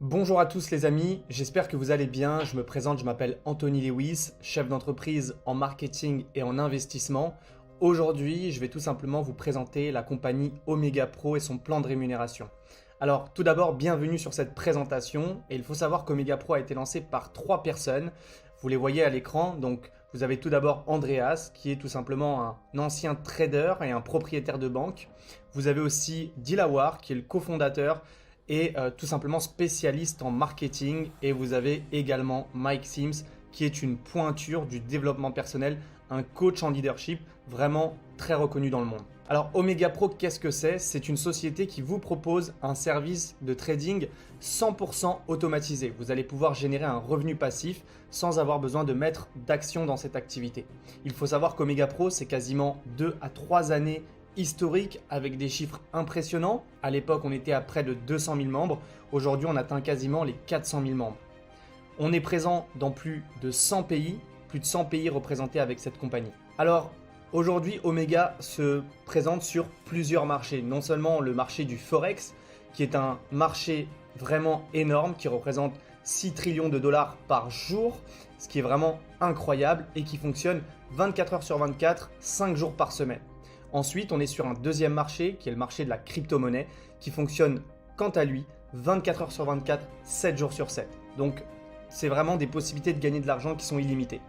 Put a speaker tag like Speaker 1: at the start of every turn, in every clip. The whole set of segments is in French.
Speaker 1: Bonjour à tous les amis, j'espère que vous allez bien. Je me présente, je m'appelle Anthony Lewis, chef d'entreprise en marketing et en investissement. Aujourd'hui, je vais tout simplement vous présenter la compagnie Omega Pro et son plan de rémunération. Alors tout d'abord, bienvenue sur cette présentation et il faut savoir qu'Omega Pro a été lancé par 3 personnes. Vous les voyez à l'écran, donc vous avez tout d'abord Andreas qui est tout simplement un ancien trader et un propriétaire de banque. Vous avez aussi Dilawar qui est le cofondateur et tout simplement spécialiste en marketing. Et vous avez également Mike Sims qui est une pointure du développement personnel, un coach en leadership vraiment très reconnu dans le monde. Alors Omega Pro, qu'est-ce que c'est? C'est une société qui vous propose un service de trading 100% automatisé. Vous allez pouvoir générer un revenu passif sans avoir besoin de mettre d'action dans cette activité. Il faut savoir qu'Omega Pro, c'est quasiment 2 à 3 années historique avec des chiffres impressionnants. À l'époque, on était à près de 200 000 membres. Aujourd'hui, on atteint quasiment les 400 000 membres. On est présent dans plus de 100 pays, plus de 100 pays représentés avec cette compagnie. Alors, aujourd'hui, Omega se présente sur plusieurs marchés. Non seulement le marché du Forex, qui est un marché vraiment énorme, qui représente 6 trillions de dollars par jour, ce qui est vraiment incroyable et qui fonctionne 24 heures sur 24, 5 jours par semaine. Ensuite, on est sur un deuxième marché qui est le marché de la crypto-monnaie qui fonctionne quant à lui 24 heures sur 24, 7 jours sur 7. Donc, c'est vraiment des possibilités de gagner de l'argent qui sont illimitées.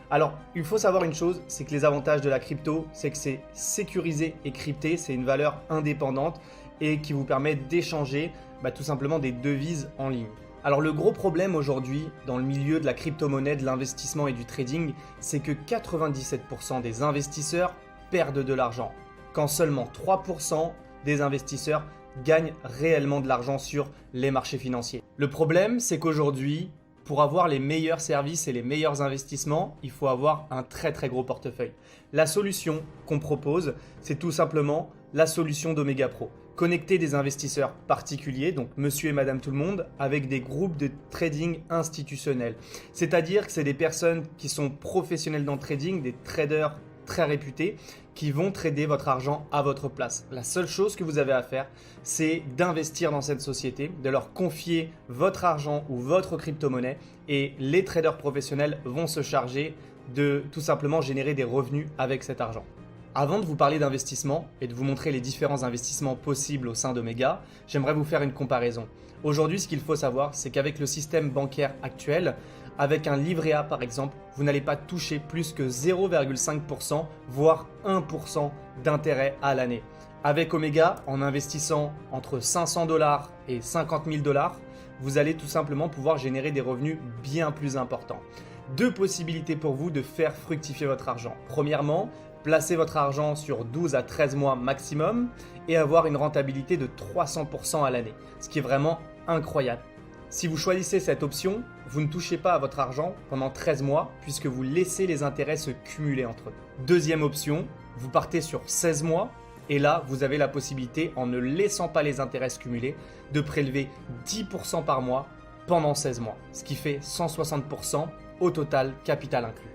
Speaker 1: Alors, il faut savoir une chose, c'est que les avantages de la crypto, c'est que c'est sécurisé et crypté, c'est une valeur indépendante et qui vous permet d'échanger tout simplement des devises en ligne. Alors le gros problème aujourd'hui dans le milieu de la crypto-monnaie, de l'investissement et du trading, c'est que 97% des investisseurs perdent de l'argent, quand seulement 3% des investisseurs gagnent réellement de l'argent sur les marchés financiers. Le problème, c'est qu'aujourd'hui, pour avoir les meilleurs services et les meilleurs investissements, il faut avoir un très gros portefeuille. La solution qu'on propose, c'est tout simplement la solution d'Omega Pro. Connecter des investisseurs particuliers, donc monsieur et madame tout le monde, avec des groupes de trading institutionnels. C'est-à-dire que c'est des personnes qui sont professionnelles dans le trading, des traders très réputés qui vont trader votre argent à votre place. La seule chose que vous avez à faire, c'est d'investir dans cette société, de leur confier votre argent ou votre crypto-monnaie et les traders professionnels vont se charger de tout simplement générer des revenus avec cet argent. Avant de vous parler d'investissement et de vous montrer les différents investissements possibles au sein d'Omega, j'aimerais vous faire une comparaison. Aujourd'hui, ce qu'il faut savoir, c'est qu'avec le système bancaire actuel, avec un livret A par exemple, vous n'allez pas toucher plus que 0,5%, voire 1% d'intérêt à l'année. Avec Omega, en investissant entre 500 $ et 50 000 $, vous allez tout simplement pouvoir générer des revenus bien plus importants. Deux possibilités pour vous de faire fructifier votre argent. Premièrement, placez votre argent sur 12 à 13 mois maximum et avoir une rentabilité de 300% à l'année, ce qui est vraiment incroyable. Si vous choisissez cette option, vous ne touchez pas à votre argent pendant 13 mois puisque vous laissez les intérêts se cumuler entre eux. Deuxième option, vous partez sur 16 mois et là, vous avez la possibilité, en ne laissant pas les intérêts se cumuler, de prélever 10% par mois pendant 16 mois, ce qui fait 160% au total, capital inclus.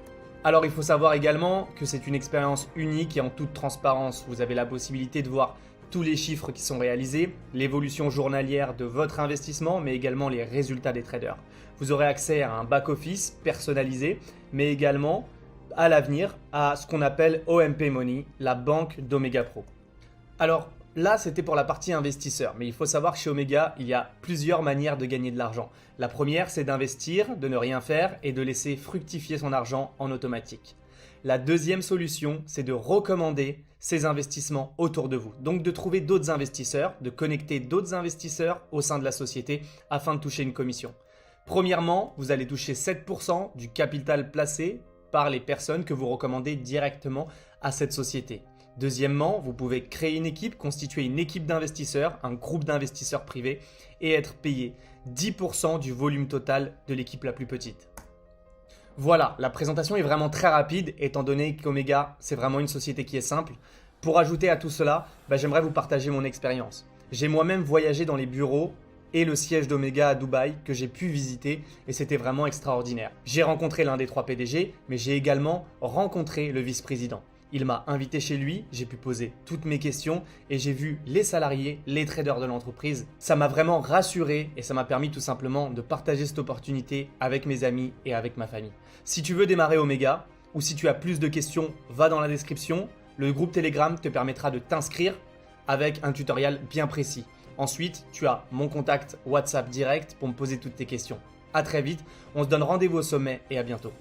Speaker 1: Alors il faut savoir également que c'est une expérience unique et en toute transparence. Vous avez la possibilité de voir tous les chiffres qui sont réalisés, l'évolution journalière de votre investissement, mais également les résultats des traders. Vous aurez accès à un back-office personnalisé, mais également à l'avenir à ce qu'on appelle OMP Money, la banque d'Omega Pro. Alors là, c'était pour la partie investisseur, mais il faut savoir que chez Omega, il y a plusieurs manières de gagner de l'argent. La première, c'est d'investir, de ne rien faire et de laisser fructifier son argent en automatique. La deuxième solution, c'est de recommander ces investissements autour de vous. Donc de trouver d'autres investisseurs, de connecter d'autres investisseurs au sein de la société afin de toucher une commission. Premièrement, vous allez toucher 7% du capital placé par les personnes que vous recommandez directement à cette société. Deuxièmement, vous pouvez créer une équipe, constituer une équipe d'investisseurs, un groupe d'investisseurs privés et être payé 10% du volume total de l'équipe la plus petite. Voilà, la présentation est vraiment très rapide étant donné qu'Omega, c'est vraiment une société qui est simple. Pour ajouter à tout cela, j'aimerais vous partager mon expérience. J'ai moi-même voyagé dans les bureaux et le siège d'Omega à Dubaï que j'ai pu visiter et c'était vraiment extraordinaire. J'ai rencontré l'un des 3 PDG, mais j'ai également rencontré le vice-président. Il m'a invité chez lui, j'ai pu poser toutes mes questions et j'ai vu les salariés, les traders de l'entreprise. Ça m'a vraiment rassuré et ça m'a permis tout simplement de partager cette opportunité avec mes amis et avec ma famille. Si tu veux démarrer Omega ou si tu as plus de questions, va dans la description. Le groupe Telegram te permettra de t'inscrire avec un tutoriel bien précis. Ensuite, tu as mon contact WhatsApp direct pour me poser toutes tes questions. À très vite, on se donne rendez-vous au sommet et à bientôt.